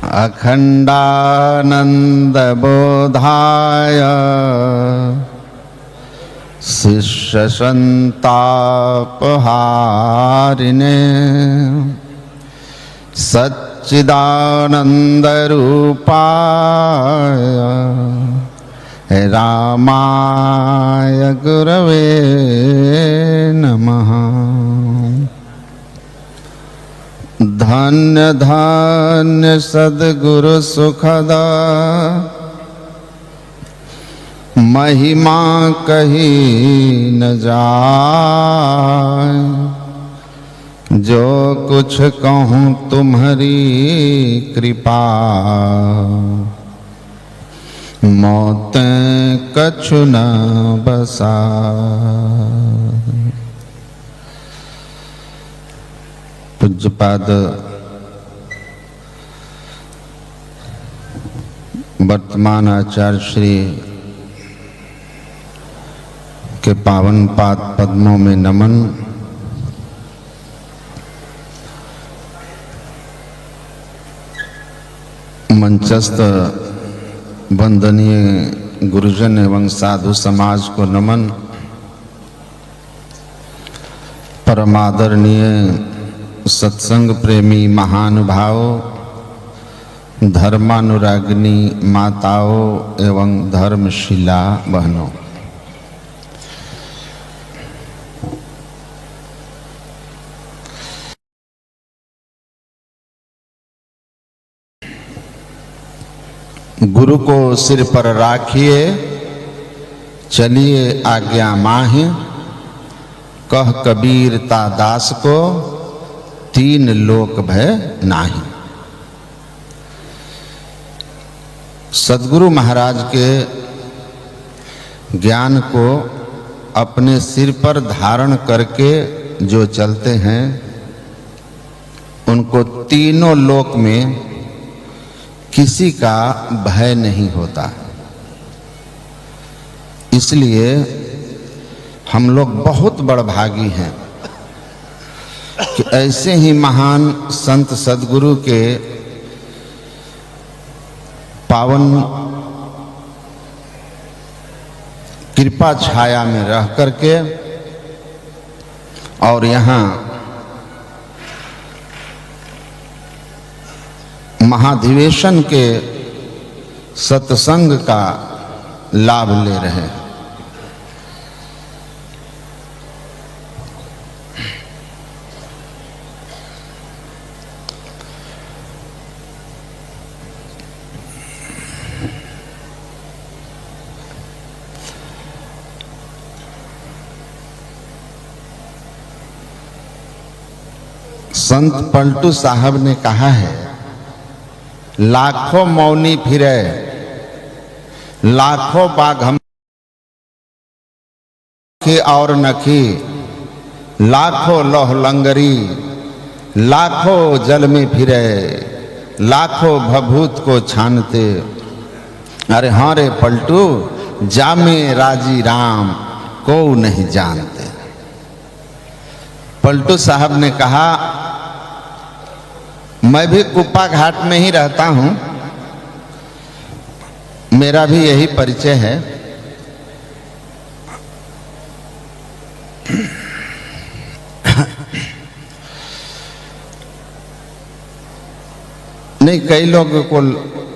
अखंडानंदबोधाय शिष्यसंतापहारिणे सच्चिदानंदरूपाय रामाय गुरवे नमः। धन्य धन्य सद्गुरु सुखदा महिमा कही न जाए। जो कुछ कहूँ तुम्हारी कृपा मौतें कछु न बसा। पूज्यपाद वर्तमान आचार्य श्री के पावन पाद पद्मों में नमन। मंचस्थ वंदनीय गुरुजन एवं साधु समाज को नमन। परमादरणीय सत्संग प्रेमी महानुभाव, धर्मानुरागिनी माताओं एवं धर्मशिला बहनों, गुरु को सिर पर राखिए, चलिए आज्ञा माहि। कह कबीर ता दास को, तीन लोक भय नाही। सद्गुरु महाराज के ज्ञान को अपने सिर पर धारण करके जो चलते हैं उनको तीनों लोक में किसी का भय नहीं होता। इसलिए हम लोग बहुत बड़भागी हैं कि ऐसे ही महान संत सद्गुरु के पावन कृपा छाया में रह करके और यहाँ महाधिवेशन के सत्संग का लाभ ले रहे हैं। संत पलटू साहब ने कहा है, लाखों मौनी फिरे लाखों बाघ हम की और नखी, लाखों लोह लंगरी लाखों जल में फिरे, लाखों भभूत को छानते। अरे हाँ रे पलटू, जामे राजी राम को नहीं जानते। पलटू साहब ने कहा, मैं भी कुप्पा घाट में ही रहता हूं, मेरा भी यही परिचय है। नहीं, कई लोगों को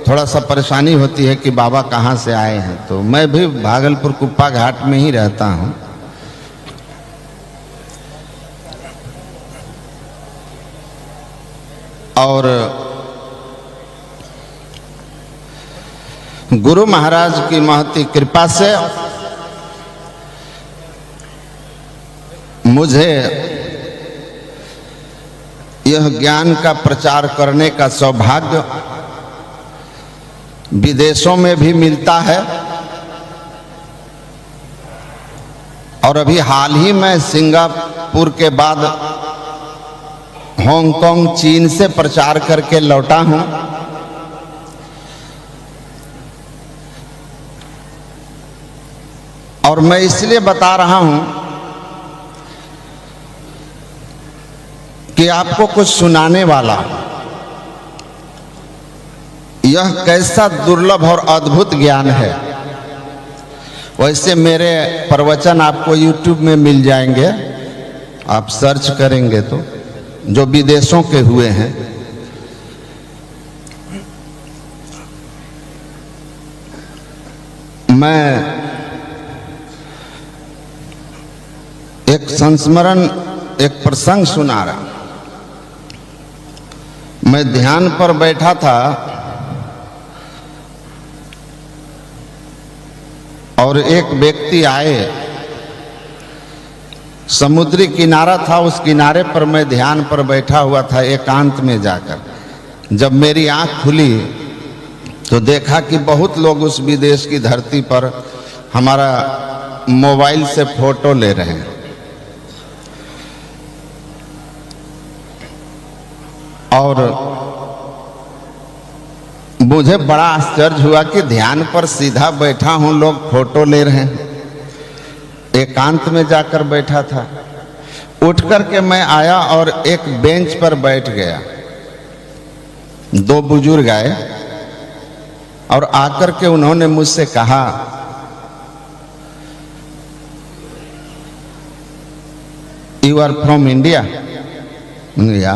थोड़ा सा परेशानी होती है कि बाबा कहाँ से आए हैं, तो मैं भी भागलपुर कुप्पा घाट में ही रहता हूं। और गुरु महाराज की महती कृपा से मुझे यह ज्ञान का प्रचार करने का सौभाग्य विदेशों में भी मिलता है। और अभी हाल ही में सिंगापुर के बाद हांगकांग, चीन से प्रचार करके लौटा हूं। और मैं इसलिए बता रहा हूं कि आपको कुछ सुनाने वाला यह कैसा दुर्लभ और अद्भुत ज्ञान है। वैसे मेरे प्रवचन आपको YouTube में मिल जाएंगे, आप सर्च करेंगे तो, जो विदेशों के हुए हैं। मैं एक संस्मरण, एक प्रसंग सुना रहा। मैं ध्यान पर बैठा था और एक व्यक्ति आए, समुद्री किनारा था, उस किनारे पर मैं ध्यान पर बैठा हुआ था एकांत में जाकर। जब मेरी आंख खुली तो देखा कि बहुत लोग उस विदेश की धरती पर हमारा मोबाइल से फोटो ले रहे हैं। और मुझे बड़ा आश्चर्य हुआ कि ध्यान पर सीधा बैठा हूं, लोग फोटो ले रहे हैं। एकांत में जाकर बैठा था। उठ करके मैं आया और एक बेंच पर बैठ गया। दो बुजुर्ग आए और आकर के उन्होंने मुझसे कहा, यू आर फ्रॉम इंडिया? या।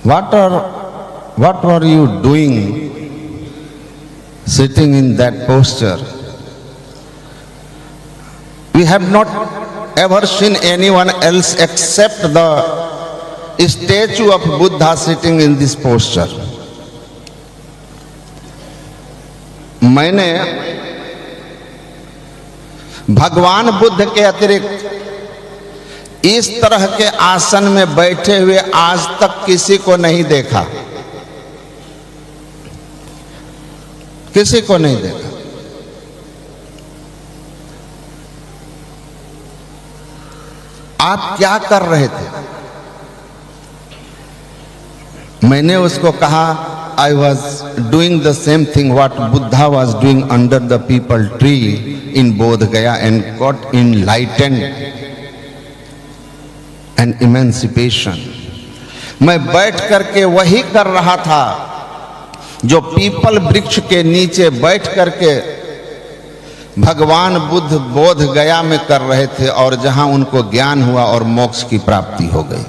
What were you doing sitting in that posture? We have not ever seen anyone else except the statue of Buddha sitting in this posture. मैंने भगवान बुद्ध के अतिरिक्त इस तरह के आसन में बैठे हुए आज तक किसी को नहीं देखा, किसी को नहीं देखा। आप क्या कर रहे थे? मैंने उसको कहा, I was doing the same thing what Buddha was doing under the people tree in बोध गया and got enlightened and emancipation. मैं बैठ करके वही कर रहा था जो पीपल वृक्ष के नीचे बैठ करके भगवान बुद्ध बोध गया में कर रहे थे, और जहां उनको ज्ञान हुआ और मोक्ष की प्राप्ति हो गई।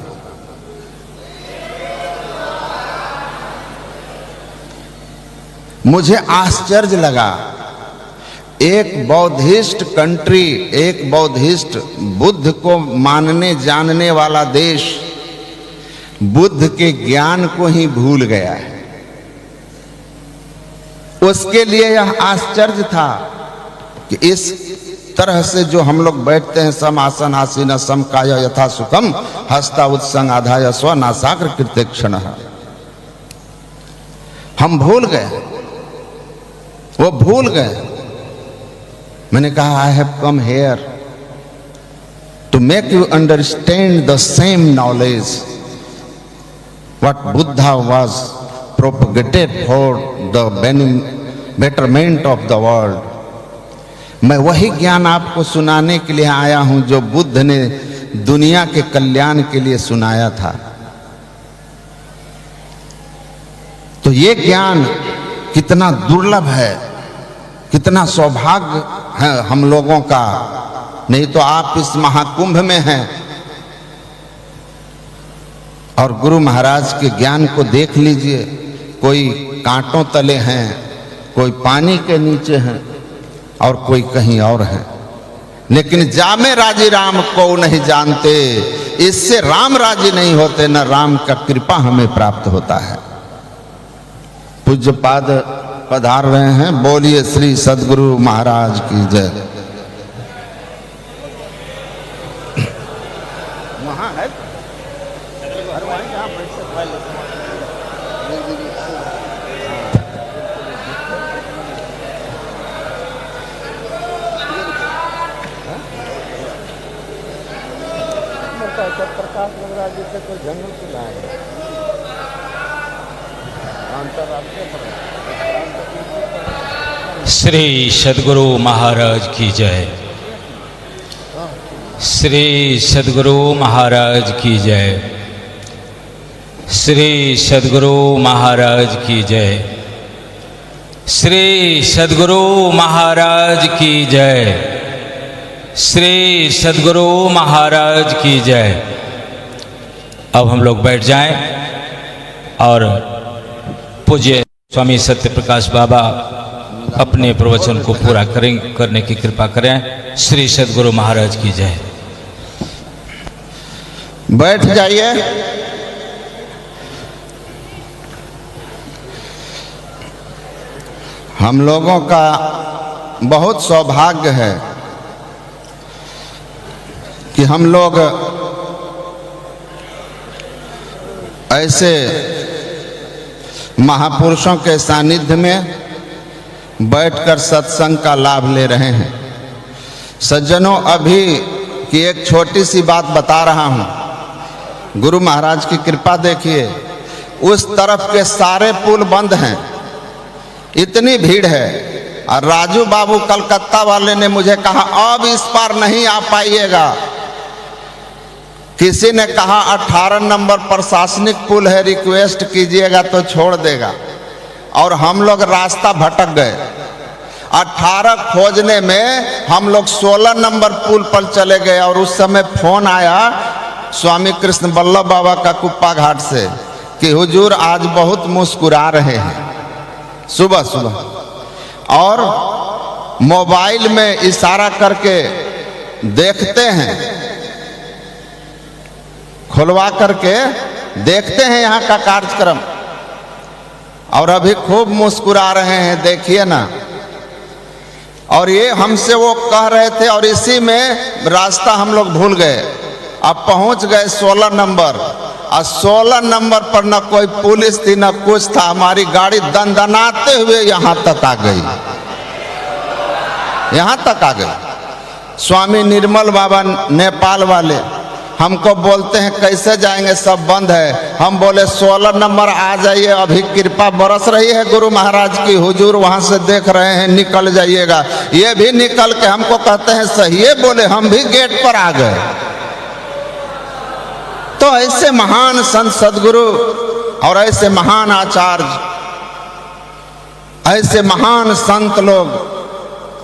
मुझे आश्चर्य लगा, एक बौद्धिस्ट कंट्री, एक बौद्धिस्ट बुद्ध को मानने जानने वाला देश बुद्ध के ज्ञान को ही भूल गया है। उसके लिए यह आश्चर्य था कि इस तरह से जो हम लोग बैठते हैं, सम आसन आसीन सम काय यथा सुखम हस्ता उत्संग आधाय स्व नासाग्र कृत्य क्षण, हम भूल गए, वो भूल गए। मैंने कहा, I have come here to make you understand the same knowledge what Buddha was propagated for the betterment of the world. मैं वही ज्ञान आपको सुनाने के लिए आया हूं जो बुद्ध ने दुनिया के कल्याण के लिए सुनाया था। तो ये ज्ञान कितना दुर्लभ है, कितना सौभाग्य है हम लोगों का। नहीं तो आप इस महाकुंभ में हैं और गुरु महाराज के ज्ञान को देख लीजिए। कोई कांटों तले हैं, कोई पानी के नीचे हैं और कोई कहीं और है। लेकिन जामे राजी राम को नहीं जानते, इससे राम राजी नहीं होते, न राम का कृपा हमें प्राप्त होता है। पूज्यपाद पधार रहे हैं, बोलिए श्री सद्गुरु महाराज की जय। वहां है प्रकाश वगैरह जैसे कोई जंगल से लाए श्री सद्गुरु महाराज की जय। श्री सद्गुरु महाराज की जय। श्री सद्गुरु महाराज की जय। श्री सद्गुरु महाराज की जय। श्री सद्गुरु महाराज की जय। अब हम लोग बैठ जाएं और पूज्य स्वामी सत्य प्रकाश बाबा अपने प्रवचन को पूरा करने की कृपा करें। श्री सद्गुरु महाराज की जय। बैठ जाइए। हम लोगों का बहुत सौभाग्य है कि हम लोग ऐसे महापुरुषों के सानिध्य में बैठकर सत्संग का लाभ ले रहे हैं। सज्जनों, अभी की एक छोटी सी बात बता रहा हूं। गुरु महाराज की कृपा देखिए, उस तरफ के सारे पुल बंद हैं, इतनी भीड़ है। और राजू बाबू कलकत्ता वाले ने मुझे कहा अब इस पार नहीं आ पाइएगा। किसी ने कहा 18 नंबर प्रशासनिक पुल है, रिक्वेस्ट कीजिएगा तो छोड़ देगा। और हम लोग रास्ता भटक गए। 18 खोजने में हम लोग 16 नंबर पुल पर चले गए। और उस समय फोन आया स्वामी कृष्ण वल्लभ बाबा का कुप्पा घाट से कि हुजूर आज बहुत मुस्कुरा रहे हैं सुबह सुबह। और मोबाइल में इशारा करके देखते हैं, खुलवा करके देखते हैं यहाँ का कार्यक्रम। और अभी खूब मुस्कुरा रहे हैं, देखिए ना। और ये हमसे वो कह रहे थे और इसी में रास्ता हम लोग भूल गए। अब पहुंच गए 16 नंबर। और 16 नंबर पर न कोई पुलिस थी न कुछ था। हमारी गाड़ी दंदनाते हुए यहाँ तक आ गई, यहाँ तक आ गई। स्वामी निर्मल बाबा नेपाल वाले हमको बोलते हैं कैसे जाएंगे, सब बंद है। हम बोले 16 नंबर आ जाइए, अभी कृपा बरस रही है गुरु महाराज की, हुजूर वहां से देख रहे हैं, निकल जाइएगा। ये भी निकल के हमको कहते हैं सही है, बोले हम भी गेट पर आ गए। तो ऐसे महान संत सदगुरु और ऐसे महान आचार्य, ऐसे महान संत लोग,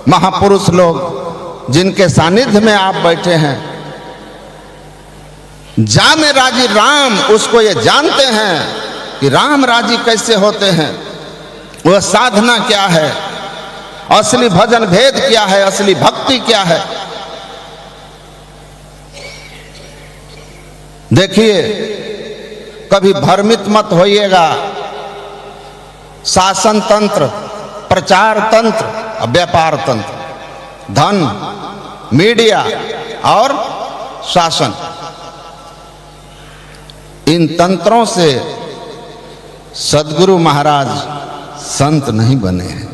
महापुरुष लोग जिनके सानिध्य में आप बैठे हैं, जाने राजी राम, उसको ये जानते हैं कि राम राजी कैसे होते हैं, वह साधना क्या है, असली भजन भेद क्या है, असली भक्ति क्या है। देखिए, कभी भ्रमित मत होइएगा। शासन तंत्र, प्रचार तंत्र और व्यापार तंत्र, धन, मीडिया और शासन, इन तंत्रों से सद्गुरु महाराज संत नहीं बने हैं।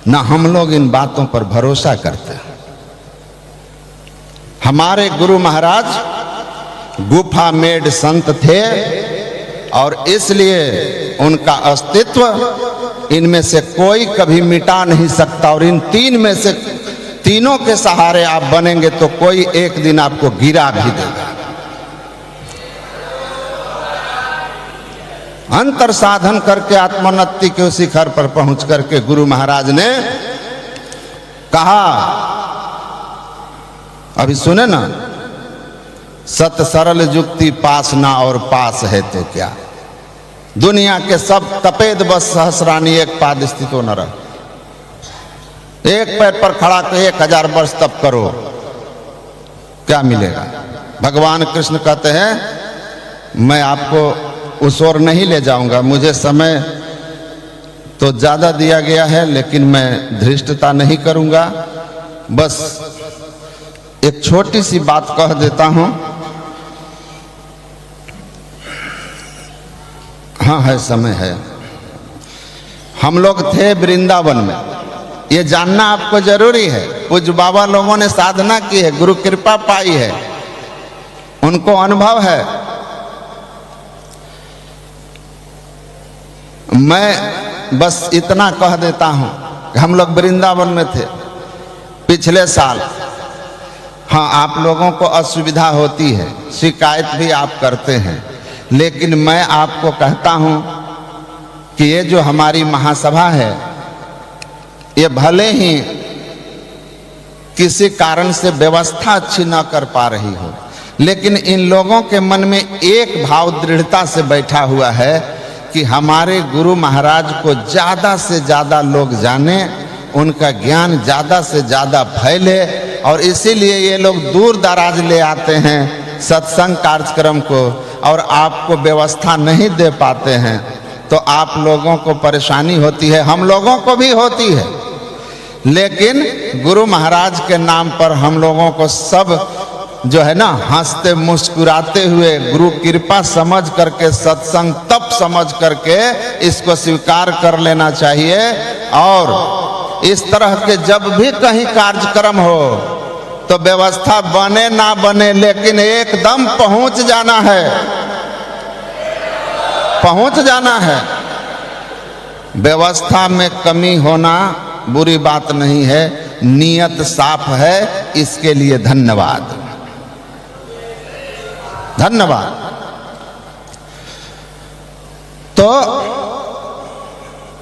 ना हम लोग इन बातों पर भरोसा करते हैं। हमारे गुरु महाराज गुफा मेड संत थे और इसलिए उनका अस्तित्व इनमें से कोई कभी मिटा नहीं सकता। और इन तीन में से तीनों के सहारे आप बनेंगे तो कोई एक दिन आपको गिरा भी देगा। अंतर साधन करके आत्मोन्नति के शिखर पर पहुंच करके गुरु महाराज ने कहा, अभी सुने ना, सत सरल युक्ति पास ना और पास है तो क्या। दुनिया के सब तपेद बस सहस्रानी एक पाद स्थितो न रह। एक पैर पर खड़ा कर 1000 वर्ष तप करो, क्या मिलेगा। भगवान कृष्ण कहते हैं मैं आपको उस ओर नहीं ले जाऊंगा, मुझे समय तो ज्यादा दिया गया है लेकिन मैं धृष्टता नहीं करूंगा। बस एक छोटी सी बात कह देता हूं। हाँ है, समय है। हम लोग थे वृंदावन में, ये जानना आपको जरूरी है। पूज्य बाबा लोगों ने साधना की है, गुरु कृपा पाई है, उनको अनुभव है। मैं बस इतना कह देता हूं कि हम लोग वृंदावन में थे पिछले साल। हाँ, आप लोगों को असुविधा होती है, शिकायत भी आप करते हैं, लेकिन मैं आपको कहता हूं कि ये जो हमारी महासभा है, ये भले ही किसी कारण से व्यवस्था अच्छी ना कर पा रही हो, लेकिन इन लोगों के मन में एक भाव दृढ़ता से बैठा हुआ है कि हमारे गुरु महाराज को ज़्यादा से ज़्यादा लोग जाने, उनका ज्ञान ज़्यादा से ज़्यादा फैले, और इसीलिए ये लोग दूर दराज ले आते हैं सत्संग कार्यक्रम को, और आपको व्यवस्था नहीं दे पाते हैं तो आप लोगों को परेशानी होती है, हम लोगों को भी होती है। लेकिन गुरु महाराज के नाम पर हम लोगों को सब जो है ना हंसते मुस्कुराते हुए गुरु कृपा समझ करके, सत्संग तप समझ करके इसको स्वीकार कर लेना चाहिए। और इस तरह के जब भी कहीं कार्यक्रम हो तो व्यवस्था बने ना बने, लेकिन एकदम पहुंच जाना है, पहुंच जाना है। व्यवस्था में कमी होना बुरी बात नहीं है, नियत साफ है, इसके लिए धन्यवाद, धन्यवाद। तो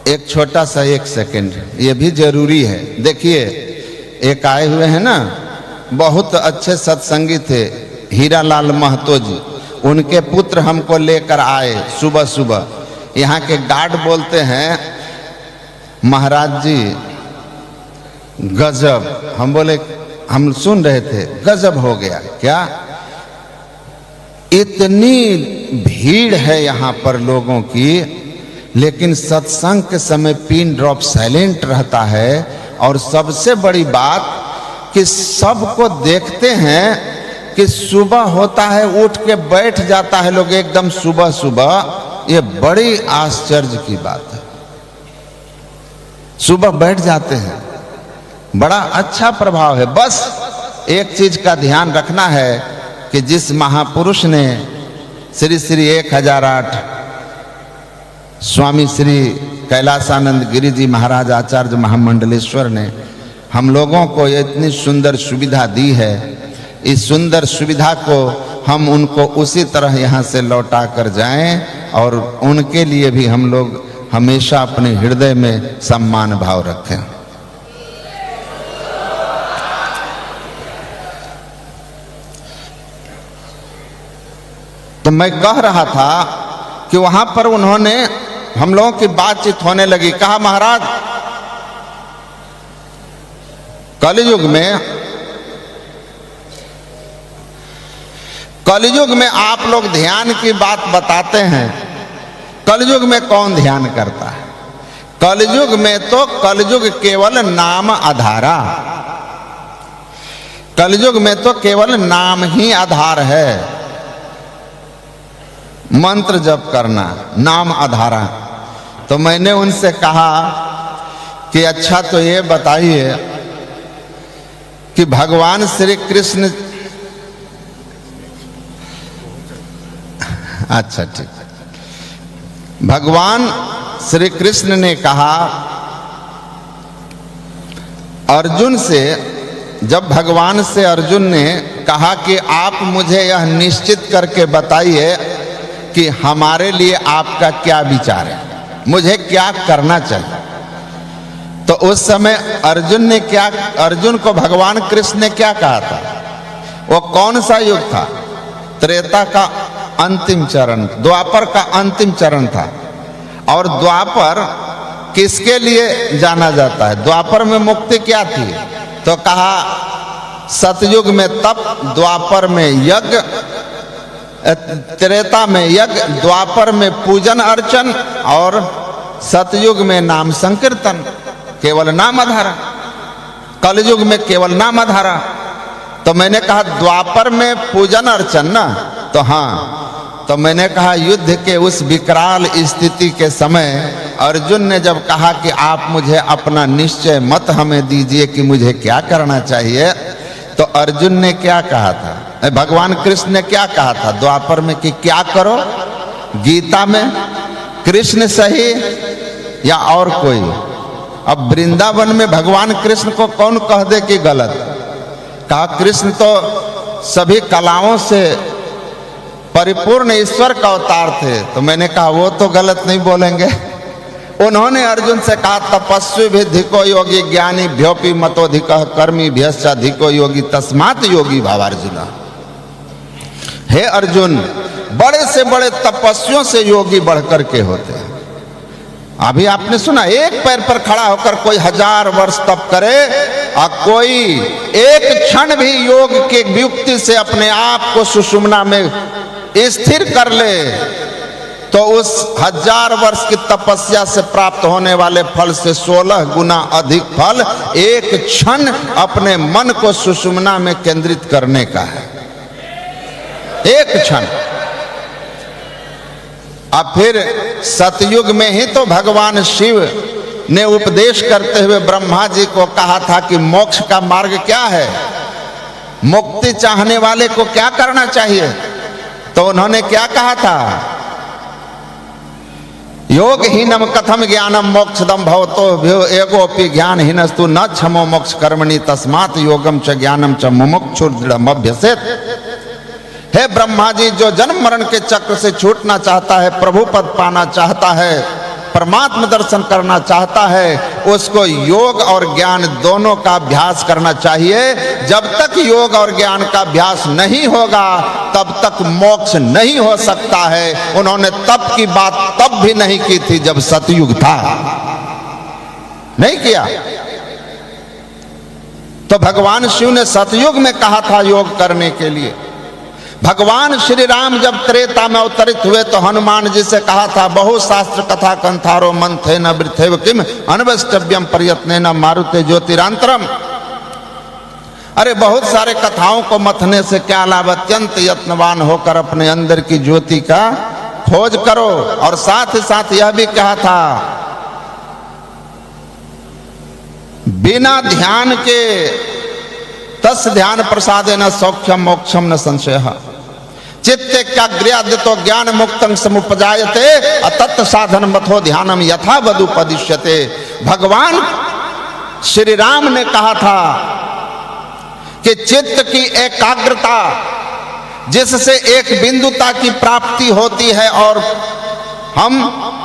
एक छोटा सा 1 सेकंड ये भी जरूरी है। देखिए, एक आए हुए हैं ना, बहुत अच्छे सत्संगी थे, हीरालाल महतो जी, उनके पुत्र हमको लेकर आए सुबह सुबह। यहाँ के गार्ड बोलते हैं, महाराज जी गजब। हम बोले, हम सुन रहे थे, गजब हो गया क्या? इतनी भीड़ है यहाँ पर लोगों की, लेकिन सत्संग के समय पिन ड्रॉप साइलेंट रहता है। और सबसे बड़ी बात कि सबको देखते हैं कि सुबह होता है उठ के बैठ जाता है लोग एकदम सुबह सुबह। ये बड़ी आश्चर्य की बात है, सुबह बैठ जाते हैं, बड़ा अच्छा प्रभाव है। बस एक चीज का ध्यान रखना है कि जिस महापुरुष ने श्री श्री 1008 स्वामी श्री कैलासानंद गिरि जी महाराज आचार्य महामंडलेश्वर ने हम लोगों को इतनी सुंदर सुविधा दी है, इस सुंदर सुविधा को हम उनको उसी तरह यहाँ से लौटा कर जाएं, और उनके लिए भी हम लोग हमेशा अपने हृदय में सम्मान भाव रखें। तो मैं कह रहा था कि वहां पर उन्होंने, हम लोगों की बातचीत होने लगी, कहा महाराज कलयुग में आप लोग ध्यान की बात बताते हैं, कलयुग में कौन ध्यान करता है? कलयुग में तो कलयुग केवल नाम आधारा, कलयुग में तो केवल नाम ही आधार है, मंत्र जप करना नाम आधारा। तो मैंने उनसे कहा कि अच्छा तो ये बताइए कि भगवान श्री कृष्ण, अच्छा ठीक, भगवान श्री कृष्ण ने कहा अर्जुन से, जब भगवान से अर्जुन ने कहा कि आप मुझे यह निश्चित करके बताइए कि हमारे लिए आपका क्या विचार है, मुझे क्या करना चाहिए। तो उस समय अर्जुन को भगवान कृष्ण ने क्या कहा था? वो कौन सा युग था? त्रेता का अंतिम चरण, द्वापर का अंतिम चरण था। और द्वापर किसके लिए जाना जाता है? द्वापर में मुक्ति क्या थी? तो कहा सतयुग में तप, द्वापर में यज्ञ, त्रेता में यज्ञ, द्वापर में पूजन अर्चन, और सतयुग में नाम संकीर्तन, केवल नाम आधारा। कलयुग में केवल नाम आधारा। तो मैंने कहा द्वापर में पूजन अर्चन ना, तो हाँ। तो मैंने कहा युद्ध के उस विकराल स्थिति के समय अर्जुन ने जब कहा कि आप मुझे अपना निश्चय मत हमें दीजिए कि मुझे क्या करना चाहिए, तो अर्जुन ने क्या कहा था? भगवान कृष्ण ने क्या कहा था द्वापर में कि क्या करो? गीता में कृष्ण सही या और कोई? अब वृंदावन में भगवान कृष्ण को कौन कह दे कि गलत? कहा कृष्ण तो सभी कलाओं से परिपूर्ण ईश्वर का अवतार थे। तो मैंने कहा वो तो गलत नहीं बोलेंगे। उन्होंने अर्जुन से कहा तपस्वी भी धिको योगी ज्ञानी भ्योपी मतोधिक कर्मी भ्यश्चाधिको योगी तस्मात् योगी भावार्जुन। हे अर्जुन, बड़े से बड़े तपस्वियों से योगी बढ़कर के होते हैं। अभी आपने सुना, एक पैर पर खड़ा होकर कोई 1000 वर्ष तप करे और कोई एक क्षण भी योग की युक्ति से अपने आप को सुषुम्ना में स्थिर कर ले तो उस 1000 वर्ष की तपस्या से प्राप्त होने वाले फल से 16 गुना अधिक फल एक क्षण अपने मन को सुषुम्ना में केंद्रित करने का है। एक क्षण। अब फिर सतयुग में ही तो भगवान शिव ने उपदेश करते हुए ब्रह्मा जी को कहा था कि मोक्ष का मार्ग क्या है, मुक्ति चाहने वाले को क्या करना चाहिए। तो उन्होंने क्या कहा था, योगहीनम कथम ज्ञानम मोक्षदम भवतो भ्यो एगोपि ज्ञानहीनस्तु न क्षमो मोक्ष कर्मणि तस्मात् योगम च ज्ञानम च मुमुक्षुर्दृढ़मभ्यसेत्। हे ब्रह्मा जी, जो जन्म मरण के चक्र से छूटना चाहता है, प्रभु पद पाना चाहता है, परमात्मा दर्शन करना चाहता है, उसको योग और ज्ञान दोनों का अभ्यास करना चाहिए। जब तक योग और ज्ञान का अभ्यास नहीं होगा तब तक मोक्ष नहीं हो सकता है। उन्होंने तप की बात तब भी नहीं की थी जब सतयुग था, नहीं किया। तो भगवान शिव ने सतयुग में कहा था योग करने के लिए। भगवान श्री राम जब त्रेता में अवतरित हुए तो हनुमान जी से कहा था, बहु शास्त्र कथा कंथारो मंथे न वृथेव किम अनवष्टव्यम प्रयत्ने न मारुते ज्योतिरांतरम। अरे बहुत सारे कथाओं को मथने से क्या लाभ, अत्यंत यत्नवान होकर अपने अंदर की ज्योति का खोज करो। और साथ ही साथ यह भी कहा था, बिना ध्यान के तस् ध्यान प्रसादे न सौख्यम मोक्षम न संशय चित्ते तो ज्ञान मुक्तं समुपजायते अतत् साधन मथो ध्यानम यथा वदुपदिश्यते। भगवान श्री राम ने कहा था कि चित्त की एकाग्रता जिससे एक बिंदुता की प्राप्ति होती है और हम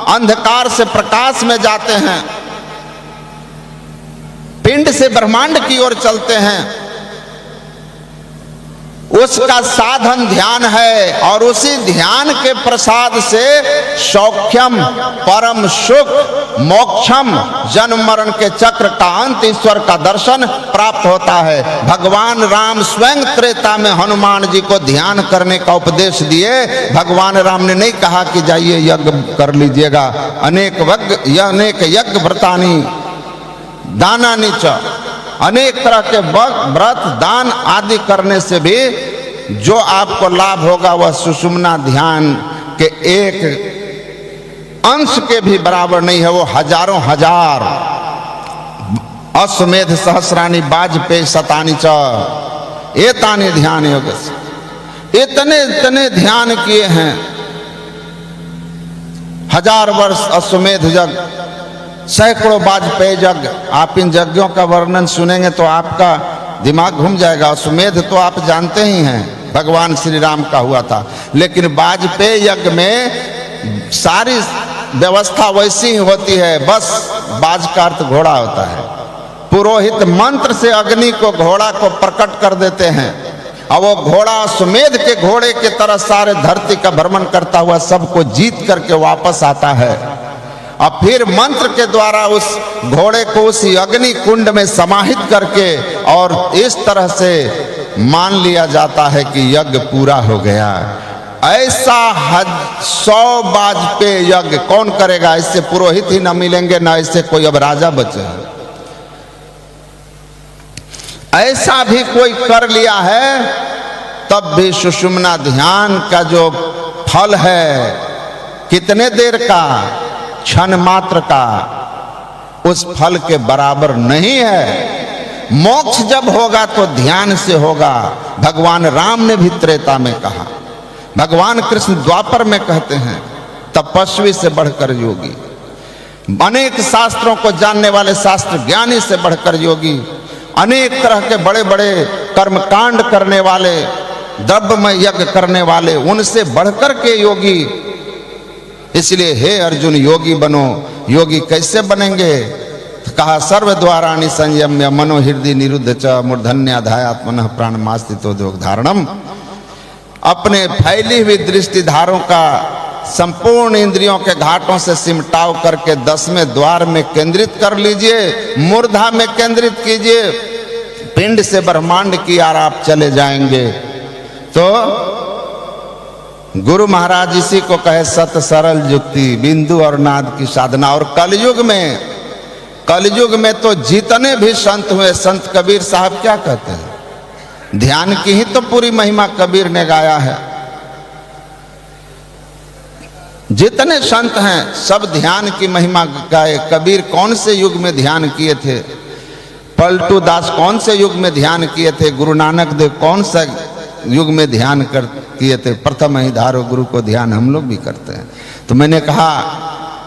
अंधकार से प्रकाश में जाते हैं, पिंड से ब्रह्मांड की ओर चलते हैं, उसका साधन ध्यान है। और उसी ध्यान के प्रसाद से सौख्यम परम सुख मोक्षम जन्म मरण के चक्र का अंत ईश्वर का दर्शन प्राप्त होता है। भगवान राम स्वयं त्रेता में हनुमान जी को ध्यान करने का उपदेश दिए। भगवान राम ने नहीं कहा कि जाइए यज्ञ कर लीजिएगा, अनेक यज्ञ व्रतानी दानानि च, अनेक तरह के व्रत दान आदि करने से भी जो आपको लाभ होगा वह सुषुम्ना ध्यान के एक अंश के भी बराबर नहीं है। वो हजारों हजार अश्वमेध सहस्रानी वाजपेयी शतानि च एतानि ध्यान योग से, इतने ध्यान किए हैं। 1000 वर्ष अश्वमेध यज्ञ, सैकड़ों वाजपेयी यज्ञ। आप इन यज्ञों का वर्णन सुनेंगे तो आपका दिमाग घूम जाएगा। अश्वमेध तो आप जानते ही हैं, भगवान श्री राम का हुआ था। लेकिन वाजपेयी यज्ञ में सारी व्यवस्था वैसी ही होती है, बस बाज का अर्थ घोड़ा होता है। पुरोहित मंत्र से अग्नि को, घोड़ा को प्रकट कर देते हैं और वो घोड़ा अश्वमेध के घोड़े की तरह सारे धरती का भ्रमण करता हुआ सबको जीत करके वापस आता है। और फिर मंत्र के द्वारा उस घोड़े को उसी अग्नि कुंड में समाहित करके और इस तरह से मान लिया जाता है कि यज्ञ पूरा हो गया। ऐसा 100 वाजपेयी यज्ञ कौन करेगा? इससे पुरोहित ही न मिलेंगे, ना इससे कोई अब राजा बचे। ऐसा भी कोई कर लिया है तब भी सुषुम्ना ध्यान का जो फल है, कितने देर का, क्षण मात्र का, उस फल के बराबर नहीं है। मोक्ष जब होगा तो ध्यान से होगा। भगवान राम ने भी त्रेता में कहा, भगवान कृष्ण द्वापर में कहते हैं तपस्वी से बढ़कर योगी, अनेक शास्त्रों को जानने वाले शास्त्र ज्ञानी से बढ़कर योगी, अनेक तरह के बड़े बड़े कर्मकांड करने वाले द्रव्य में यज्ञ करने वाले, उनसे बढ़कर के योगी। इसलिए हे अर्जुन योगी बनो। योगी कैसे बनेंगे? तो कहा सर्व द्वाराणि संयम्य मनो हृदय निरुद्ध च मूर्धन्याधायात्मनः प्राणमास्तितो योग धारणम। अपने फैली हुई दृष्टिधारों का संपूर्ण इंद्रियों के घाटों से सिमटाव करके 10वें द्वार में केंद्रित कर लीजिए, मूर्धा में केंद्रित कीजिए, पिंड से ब्रह्मांड की ओर आप चले जाएंगे। तो गुरु महाराज इसी को कहे सत सरल युक्ति, बिंदु और नाद की साधना। और कलयुग में तो जितने भी संत हुए, संत कबीर साहब क्या कहते हैं? ध्यान की ही तो पूरी महिमा कबीर ने गाया है। जितने संत हैं सब ध्यान की महिमा गाए। कबीर कौन से युग में ध्यान किए थे? पलटू दास कौन से युग में ध्यान किए थे? गुरु नानक देव कौन सा युग में ध्यान किए थे? प्रथम ही धारो गुरु को ध्यान हम लोग भी करते हैं। तो मैंने कहा,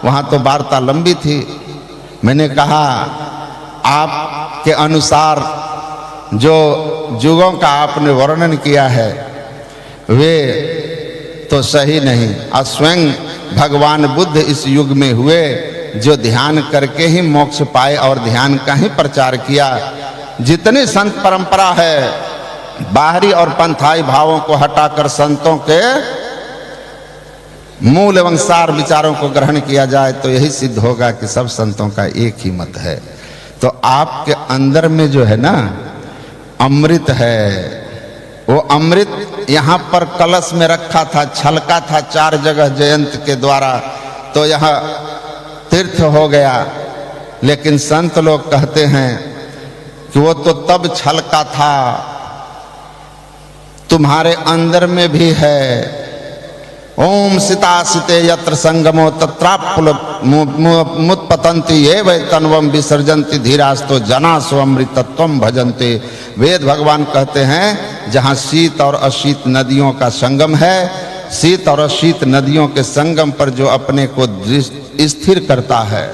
वहाँ तो वार्ता लंबी थी, मैंने कहा आपके अनुसार जो युगों का आपने वर्णन किया है वे तो सही नहीं। और स्वयं भगवान बुद्ध इस युग में हुए जो ध्यान करके ही मोक्ष पाए और ध्यान का ही प्रचार किया। जितनी संत परंपरा है, बाहरी और पंथाई भावों को हटाकर संतों के मूल एवं सार विचारों को ग्रहण किया जाए तो यही सिद्ध होगा कि सब संतों का एक ही मत है। तो आपके अंदर में जो है ना अमृत है, वो अमृत यहाँ पर कलश में रखा था, छलका था 4 जगह जयंत के द्वारा, तो यह तीर्थ हो गया। लेकिन संत लोग कहते हैं कि वो तो तब छलका था, तुम्हारे अंदर में भी है। ओम सीतासिते यत्र संगमो तत्रापुल मुत्पतंति ये वै तन्वम विसर्जन्ति धीरास्तो जनासो अमृतत्वम भजन्ते। वेद भगवान कहते हैं जहाँ शीत और अशीत नदियों का संगम है, शीत और अशीत नदियों के संगम पर जो अपने को स्थिर करता है,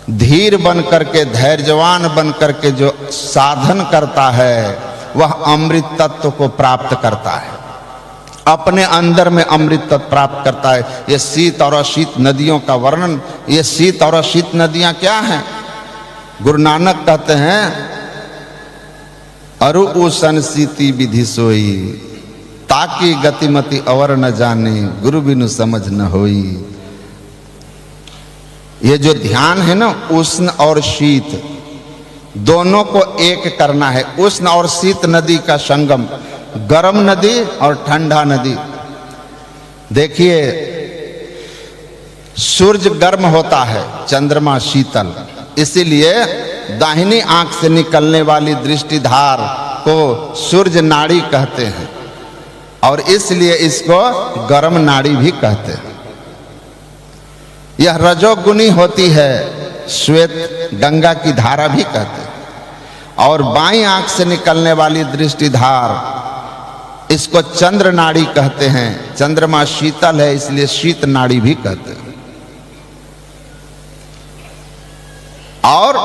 धीर बन करके, धैर्यवान बन करके जो साधन करता है, वह अमृत तत्व को प्राप्त करता है, अपने अंदर में अमृत तत्व प्राप्त करता है। ये शीत और अशीत नदियों का वर्णन, ये शीत और अशीत नदियां क्या हैं? गुरु नानक कहते हैं अरु उसन सीति विधि सोई, ताकि गतिमति अवर न जाने, गुरु बिनु समझ न होई। ये जो ध्यान है ना, उष्ण और शीत दोनों को एक करना है। उष्ण और शीत नदी का संगम, गर्म नदी और ठंडा नदी। देखिए सूर्य गर्म होता है, चंद्रमा शीतल, इसीलिए दाहिनी आंख से निकलने वाली दृष्टिधार को सूर्य नाड़ी कहते हैं और इसलिए इसको गर्म नाड़ी भी कहते हैं। यह रजोगुनी होती है, श्वेत गंगा की धारा भी कहते हैं। और बाईं आंख से निकलने वाली दृष्टिधार इसको चंद्र नाड़ी कहते हैं। चंद्रमा शीतल है इसलिए शीत नाड़ी भी कहते हैं। और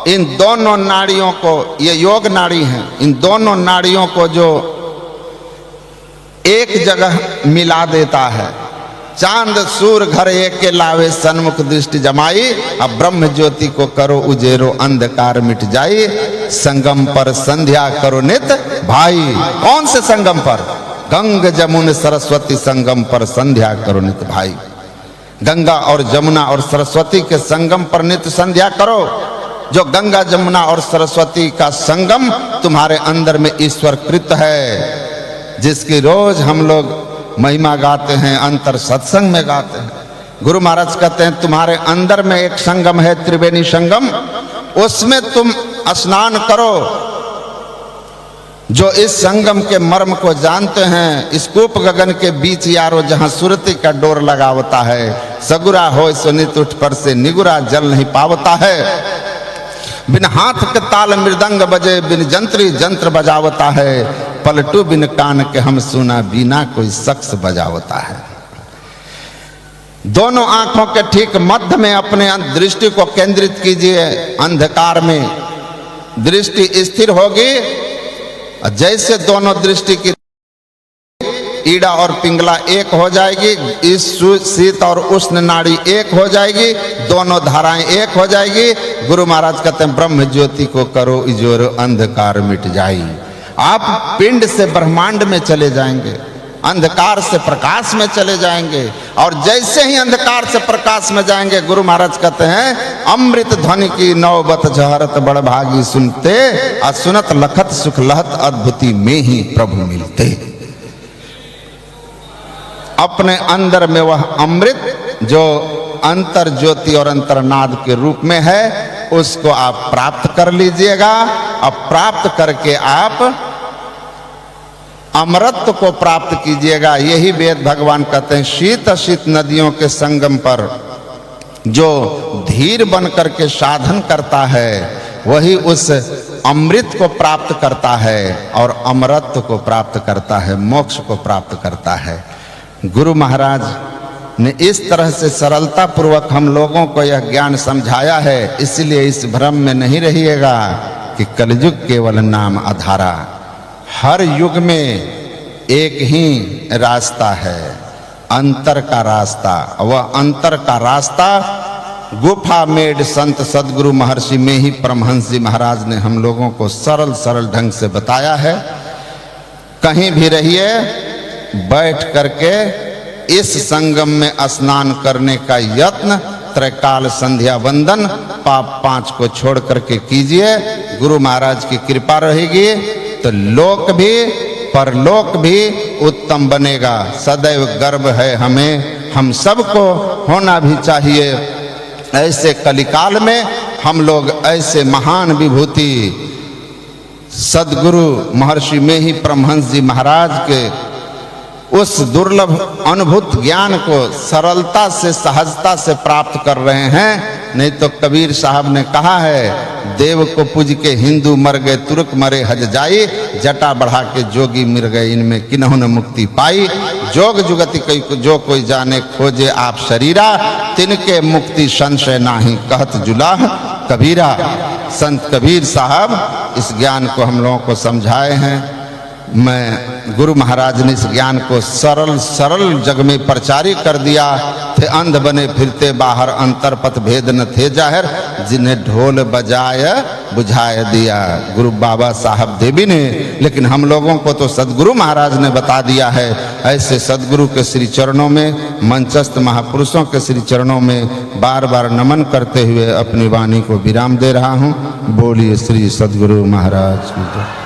इन दोनों नाड़ियों को, ये योग नाड़ी हैं, इन दोनों नाड़ियों को जो एक जगह मिला देता है, चांद सूर घर एक के लावे सन्मुख दृष्टि जमाई, अब ब्रह्म ज्योति को करो उजेरो अंधकार मिट जाई, संगम पर संध्या करो नित भाई। कौन से संगम पर? गंग जमुन सरस्वती संगम पर संध्या करो नित भाई। गंगा और जमुना और सरस्वती के संगम पर नित्य संध्या करो। जो गंगा जमुना और सरस्वती का संगम तुम्हारे अंदर में ईश्वर कृत है, जिसकी रोज हम लोग महिमा गाते हैं, अंतर सत्संग में गाते हैं। गुरु महाराज कहते हैं तुम्हारे अंदर में एक संगम है, त्रिवेणी संगम, उसमें तुम स्नान करो। जो इस संगम के मर्म को जानते हैं, इस कूप गगन के बीच यारो जहां सुरती का डोर लगा होता है, सगुरा हो सुनित उठ पर से निगुरा जल नहीं पावता है। बिन हाथ के ताल मृदंग बजे, बिन जंत्री जंत्र बजावता है, पलटू बिन कान के हम सुना, बिना कोई शख्स बजावता है। दोनों आंखों के ठीक मध्य में अपने दृष्टि को केंद्रित कीजिए। अंधकार में दृष्टि स्थिर होगी, जैसे दोनों दृष्टि की ईड़ा और पिंगला एक हो जाएगी, इस शीत और उष्ण नाड़ी एक हो जाएगी, दोनों धाराएं एक हो जाएगी। गुरु महाराज कहते हैं ब्रह्म ज्योति को करो इजोर, अंधकार मिट जाई। आप पिंड से ब्रह्मांड में चले जाएंगे, अंधकार से प्रकाश में चले जाएंगे। और जैसे ही अंधकार से प्रकाश में जाएंगे, गुरु महाराज कहते हैं अमृत ध्वनि की नौबत झहरत बड़भागी सुनते, असुनत लखत सुख लहत अद्भुति में ही प्रभु मिलते। अपने अंदर में वह अमृत जो अंतर ज्योति और अंतरनाद के रूप में है, उसको आप प्राप्त कर लीजिएगा। अब प्राप्त करके आप अमरत्व को प्राप्त कीजिएगा। यही वेद भगवान कहते हैं शीत शीत नदियों के संगम पर जो धीर बन करके साधन करता है, वही उस अमृत को प्राप्त करता है और अमरत्व को प्राप्त करता है, मोक्ष को प्राप्त करता है। गुरु महाराज ने इस तरह से सरलता पूर्वक हम लोगों को यह ज्ञान समझाया है। इसलिए इस भ्रम में नहीं रहिएगा कि कलयुग केवल नाम आधारा। हर युग में एक ही रास्ता है, अंतर का रास्ता। वह अंतर का रास्ता गुफा मेड संत सदगुरु महर्षि में ही परमहंस जी महाराज ने हम लोगों को सरल सरल ढंग से बताया है। कहीं भी रहिए, बैठ करके इस संगम में स्नान करने का यत्न, त्रैकाल संध्या वंदन पाप 5 को छोड़ करके कीजिए। गुरु महाराज की कृपा रहेगी तो लोक भी परलोक भी उत्तम बनेगा। सदैव गर्व है हमें, हम सबको होना भी चाहिए। ऐसे कलिकाल में हम लोग ऐसे महान विभूति सदगुरु महर्षि में ही परमहंस जी महाराज के उस दुर्लभ अनुभूत ज्ञान को सरलता से सहजता से प्राप्त कर रहे हैं। नहीं तो कबीर साहब ने कहा है, देव को पूज के हिंदू मर गए, तुर्क मरे हज जाई, जटा बढ़ा के जोगी मिर गए, इनमें किन्हों ने मुक्ति पाई। जोग जुगति जो कोई जाने खोजे आप शरीरा, तिनके मुक्ति संशय नाही कहत जुलाह कबीरा। संत कबीर साहब इस ज्ञान को हम लोगों को समझाए हैं। मैं गुरु महाराज ने इस ज्ञान को सरल सरल जग में प्रचारी कर दिया। थे अंध बने फिरते बाहर, अंतर पथ भेद न थे जाहिर, जिन्हें ढोल बजाय बुझाए दिया गुरु बाबा साहब देवी ने। लेकिन हम लोगों को तो सदगुरु महाराज ने बता दिया है। ऐसे सदगुरु के श्री चरणों में, मंचस्थ महापुरुषों के श्री चरणों में बार बार नमन करते हुए अपनी वाणी को विराम दे रहा हूँ। बोलिए श्री सदगुरु महाराज की जय।